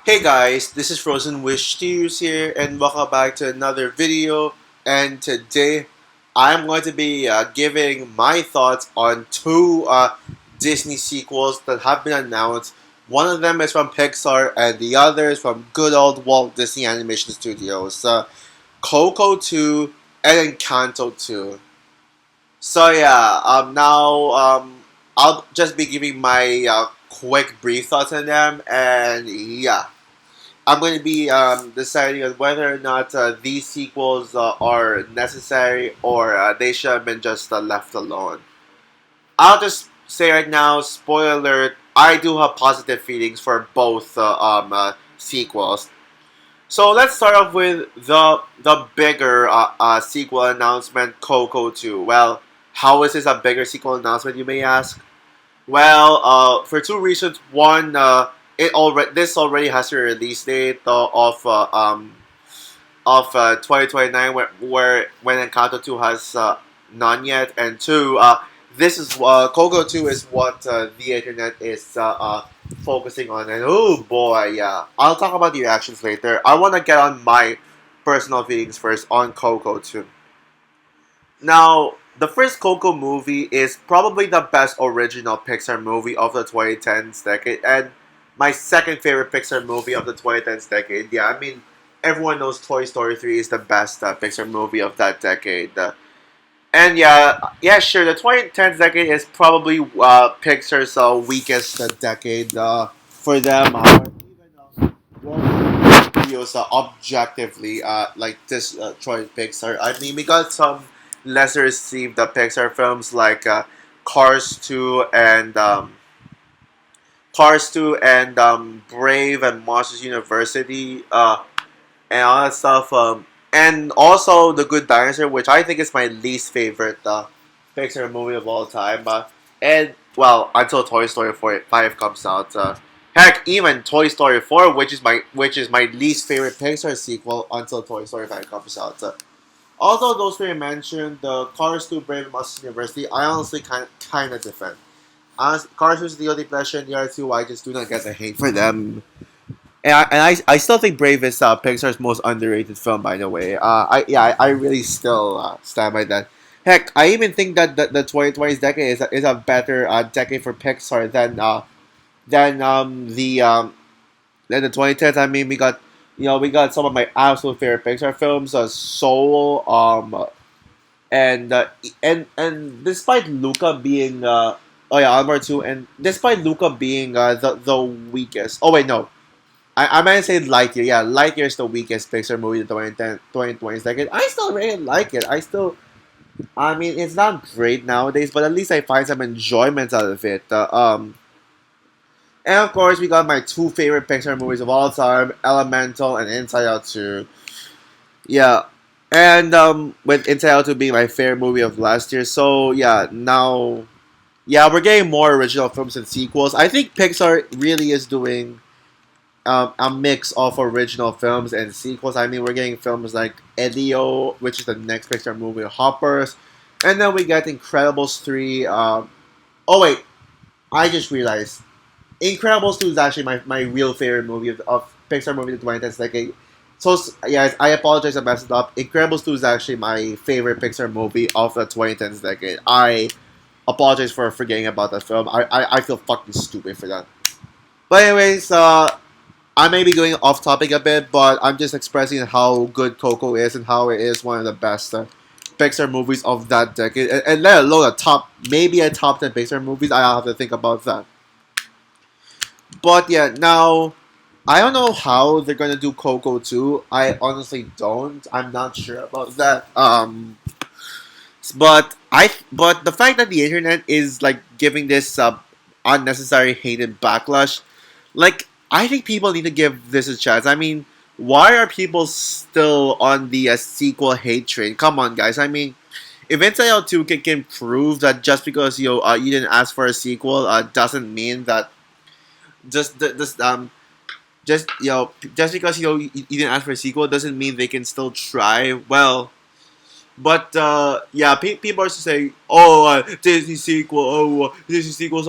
Hey guys, this is Frozen Wish Studios here, and welcome back to another video. And today, I'm going to be giving my thoughts on two Disney sequels that have been announced. One of them is from Pixar, and the other is from good old Walt Disney Animation Studios. Coco 2 and Encanto 2. I'll just be giving my quick brief thoughts on them, and yeah. I'm going to be deciding on whether or not these sequels are necessary or they should have been just left alone. I'll just say right now, spoiler alert, I do have positive feelings for both sequels. So let's start off with the bigger sequel announcement, Coco 2. Well, how is this a bigger sequel announcement, you may ask? Well, for two reasons. One, this already has a release date of 2029, where when Encanto 2 has none yet, and two, this is Coco 2 is what the internet is focusing on, and oh boy, yeah, I'll talk about the reactions later. I want to get on my personal feelings first on Coco 2. Now, the first Coco movie is probably the best original Pixar movie of the 2010s decade, and my second favorite Pixar movie of the 2010s decade. Yeah, I mean, everyone knows Toy Story 3 is the best Pixar movie of that decade. And yeah, sure, the 2010s decade is probably Pixar's weakest decade for them. Even Walt Studios objectively like this choice Pixar. I mean, we got some lesser received Pixar films like Cars 2 and Brave and Monsters University and all that stuff. And also The Good Dinosaur, which I think is my least favorite Pixar movie of all time. And well, until Toy Story 5 comes out. Heck, even Toy Story 4, which is my least favorite Pixar sequel until Toy Story 5 comes out. Although those three I mentioned, the Cars 2, Brave and Monsters University, I honestly kind of defend. Cars 2 is the only pleasure, and the other two I just do not get the hate for them. And I still think Brave is Pixar's most underrated film, by the way. I really still stand by that. Heck, I even think that the 2020s decade is a better decade for Pixar than the 2010s. I mean, we got some of my absolute favorite Pixar films, Soul, and despite Luca being oh yeah, Onward 2, and despite Luca being the weakest. Oh wait, no. I might say Lightyear. Yeah, Lightyear is the weakest Pixar movie of the 2020s decade. I still really like it. I mean, it's not great nowadays, but at least I find some enjoyment out of it. And of course, we got my two favorite Pixar movies of all time, Elemental and Inside Out 2. Yeah, and with Inside Out 2 being my favorite movie of last year. So yeah, now, yeah, we're getting more original films and sequels. I think Pixar really is doing a mix of original films and sequels. I mean, we're getting films like Elio, which is the next Pixar movie, Hoppers, and then we get Incredibles 3. Oh wait, I just realized Incredibles 2 is actually my real favorite movie of Pixar movie of the 2010s decade. So yes, I apologize, I messed it up. Incredibles 2 is actually my favorite Pixar movie of the 2010s decade. I apologize for forgetting about that film. I feel fucking stupid for that. But anyways, I may be going off topic a bit, but I'm just expressing how good Coco is and how it is one of the best Pixar movies of that decade, and let alone maybe a top 10 Pixar movies. I have to think about that. But yeah, now I don't know how they're gonna do Coco 2. I honestly don't. I'm not sure about that. But the fact that the internet is like giving this unnecessary hated backlash, like I think people need to give this a chance. I mean, why are people still on the sequel hate train? Come on, guys. I mean, if Inside Out 2 can prove that just because you didn't ask for a sequel doesn't mean that just just just because you didn't ask for a sequel doesn't mean they can still try. Well, but yeah, people are saying, "Oh, Disney sequel. Oh, Disney sequels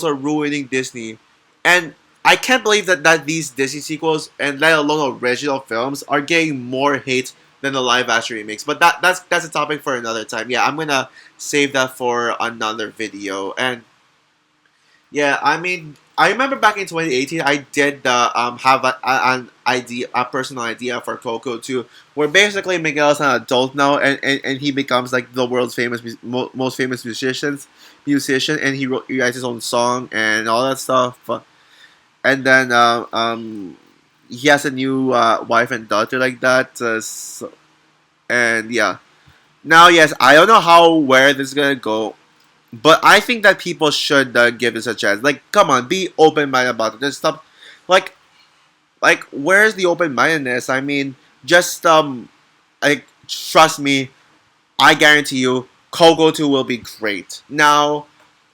are ruining Disney," and I can't believe that these Disney sequels and let alone original films are getting more hate than the live action remakes. But that's a topic for another time. Yeah, I'm gonna save that for another video. And yeah, I mean, I remember back in 2018, I did have an idea, a personal idea for Coco too, where basically Miguel's an adult now, and he becomes like the world's famous, most famous musician, and he writes his own song and all that stuff. And then he has a new wife and daughter like that. And yeah, now yes, I don't know how where this is gonna go. But I think that people should give this a chance. Like, come on, be open minded about it. Just stop. Like, where's the open mindedness? I mean, just like, trust me. I guarantee you, Coco 2 will be great. Now,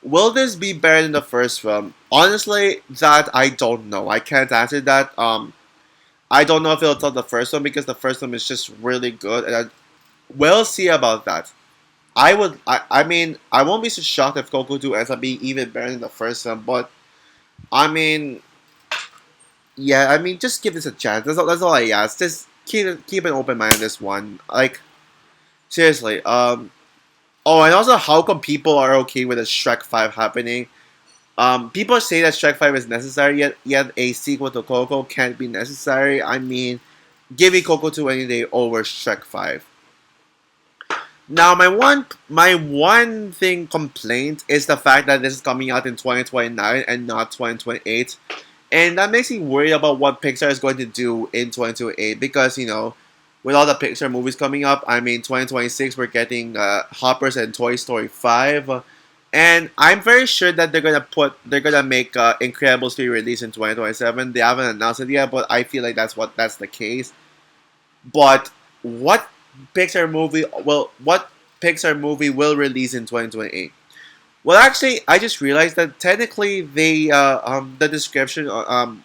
will this be better than the first film? Honestly, that I don't know. I can't answer that. I don't know if it'll top the first one because the first one is just really good, and we'll see about that. I mean, I won't be so shocked if Coco 2 ends up being even better than the first one, but I mean, yeah, I mean, just give this a chance. That's all I ask. Just keep an open mind on this one. Like, seriously. Oh, and also, how come people are okay with a Shrek 5 happening? People say that Shrek 5 is necessary, yet a sequel to Coco can't be necessary. I mean, give me Coco 2 any day over Shrek 5. Now, my one thing complaint is the fact that this is coming out in 2029 and not 2028, and that makes me worry about what Pixar is going to do in 2028 because with all the Pixar movies coming up, I mean 2026 we're getting Hoppers and Toy Story 5, and I'm very sure that they're gonna make Incredibles 3 release in 2027. They haven't announced it yet, but I feel like that's the case. But what what Pixar movie will release in 2028? Well, actually, I just realized that technically the description on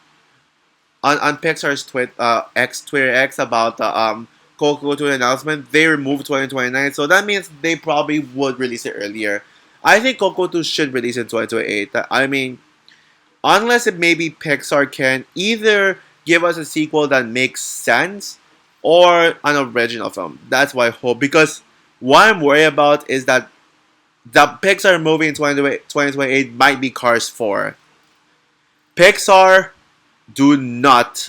Pixar's Twitter X about the Coco 2 announcement, they removed 2029, so that means they probably would release it earlier. I think Coco 2 should release in 2028. I mean, unless it maybe Pixar can either give us a sequel that makes sense or an original film. That's what I hope. Because what I'm worried about is that the Pixar movie in 2028 might be Cars 4. Pixar, do not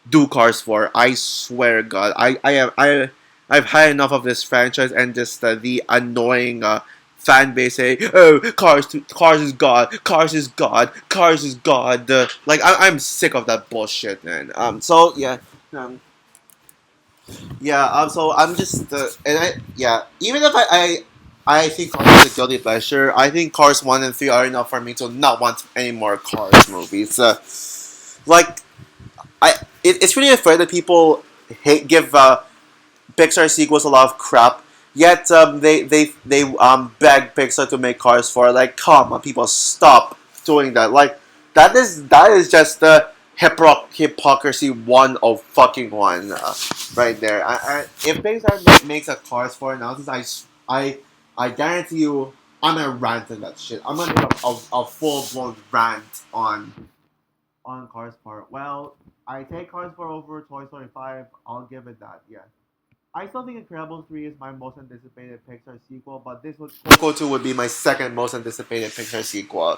do Cars 4. I swear God. I've had enough of this franchise and just the annoying fan base saying, "Oh, Cars is God, Cars is God, Cars is God." I'm sick of that bullshit, man. So yeah, um, yeah. So I'm just and I yeah. Even if I think Cars is a guilty pleasure, I think Cars 1 and 3 are enough for me to not want any more Cars movies. Like it's really unfair that people give Pixar sequels a lot of crap. Yet they beg Pixar to make Cars 4. Like, come on, people, stop doing that. Like, that is just the hypocrisy one of fucking one right there. If Pixar makes a Cars 4 announcement, I guarantee you, I'm gonna rant on that shit. I'm gonna make a full blown rant on Cars 4. Well, I take Cars 4 over Toy Story 5. I'll give it that. Yeah. I still think Incredibles 3 is my most anticipated Pixar sequel, but this would Coco 2 would be my second most anticipated Pixar sequel.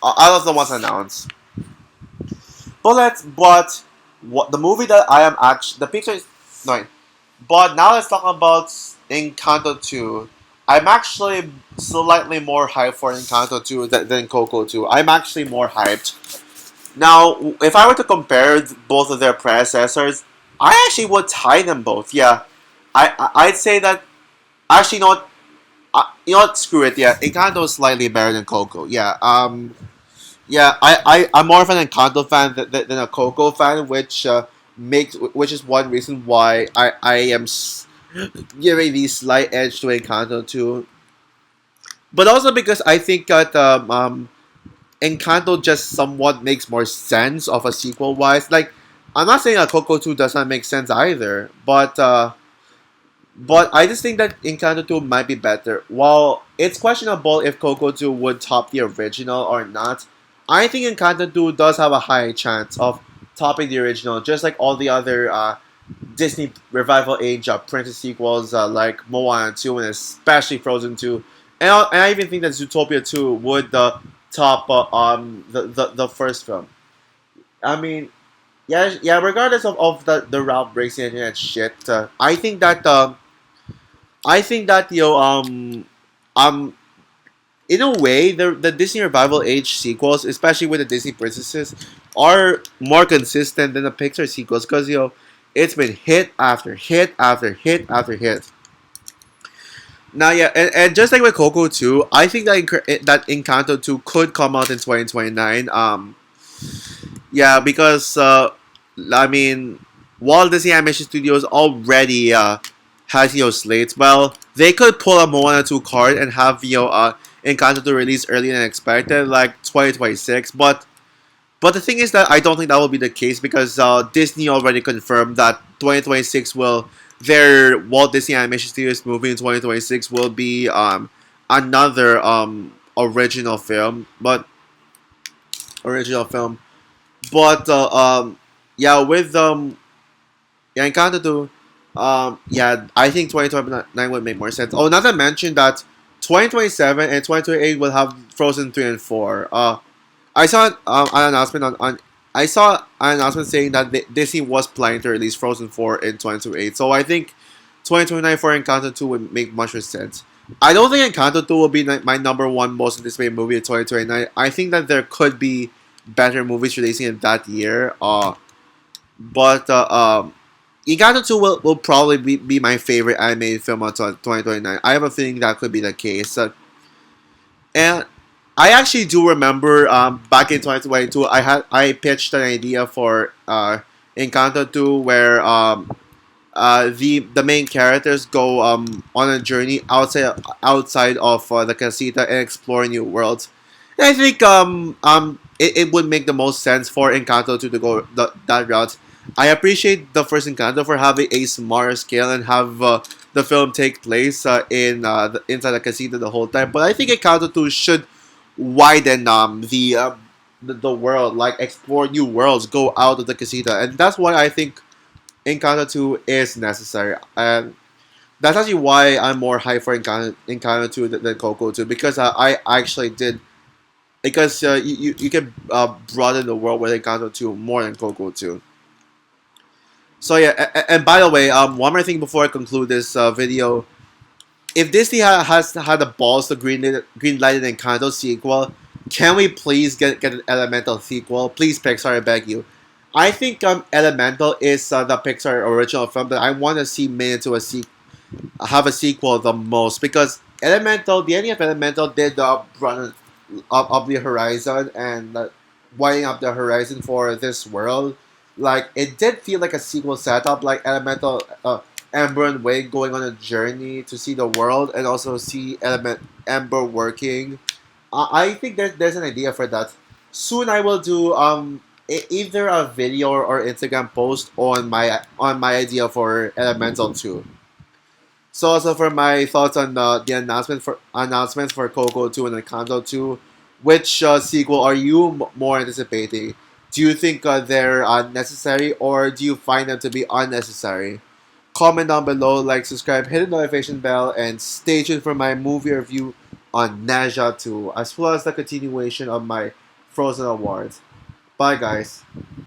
Out of the ones announced. But what the movie that I am actually the Pixar no. But now let's talk about Encanto 2. I'm actually slightly more hyped for Encanto 2 than Coco 2. I'm actually more hyped. Now, if I were to compare both of their predecessors, I actually would tie them both. Yeah, I'd say that actually, you know what? Screw it. Yeah, Encanto is slightly better than Coco. Yeah. Yeah. I'm more of an Encanto fan than a Coco fan, which is one reason why I am giving the slight edge to Encanto too. But also because I think that Encanto just somewhat makes more sense of a sequel wise. Like, I'm not saying that Coco 2 does not make sense either, but I just think that Encanto 2 might be better. While it's questionable if Coco 2 would top the original or not, I think Encanto 2 does have a high chance of topping the original, just like all the other Disney revival age princess sequels like Moana 2 and especially Frozen 2. And I even think that Zootopia 2 would top the first film. I mean, yeah. Regardless of the route breaks and internet shit, I think that um in a way the Disney revival age sequels, especially with the Disney princesses, are more consistent than the Pixar sequels because it's been hit after hit after hit after hit. Now, yeah, and just like with Coco 2, I think that that Encanto 2 could come out in 2029. Yeah, because I mean, Walt Disney Animation Studios already has slates. Well, they could pull a Moana 2 card and have Encanto to release earlier than expected, like 2026. But the thing is that I don't think that will be the case because Disney already confirmed that 2026 will their Walt Disney Animation Studios movie in 2026 will be another original film, but original film. But yeah, with yeah, Encanto 2, yeah, I think 2029 would make more sense. Oh, not to mention that 2027 and 2028 will have Frozen 3 and 4. I saw an announcement on I saw an announcement saying that Disney was planning to release Frozen 4 in 2028. So I think 2029 for Encanto 2 would make much more sense. I don't think Encanto 2 will be my number one most anticipated movie in 2029. I think that there could be better movies releasing in that year. But Encanto 2 will probably be my favorite animated film of 2029. I have a feeling that could be the case. And I actually do remember back in 2022, I pitched an idea for Encanto 2 where the main characters go on a journey outside of the casita and explore new worlds. And I think it would make the most sense for Encanto to go that route. I appreciate the first Encanto for having a smaller scale and have the film take place inside the casita the whole time. But I think Encanto 2 should widen the world, like explore new worlds, go out of the casita, and that's why I think Encanto 2 is necessary. And that's actually why I'm more hyped for Encanto 2 than Coco 2 because I actually did because you can broaden the world with Encanto 2 more than Coco 2. So yeah, and by the way, one more thing before I conclude this video. If Disney has had the balls to greenlight an Encanto sequel, can we please get an Elemental sequel? Please, Pixar, I beg you. I think Elemental is the Pixar original film that I want to see made into have a sequel the most because Elemental, the ending of Elemental did run up the horizon and winding up the horizon for this world. Like it did feel like a sequel setup, like Elemental, Amber and Wade going on a journey to see the world and also see Amber working. I think there's an idea for that. Soon I will do either a video or Instagram post on my idea for Elemental 2. So also for my thoughts on the announcements for Coco 2 and Encanto 2, which sequel are you more anticipating? Do you think they're necessary or do you find them to be unnecessary? Comment down below, like, subscribe, hit the notification bell, and stay tuned for my movie review on Naja 2, as well as the continuation of my Frozen Awards. Bye guys.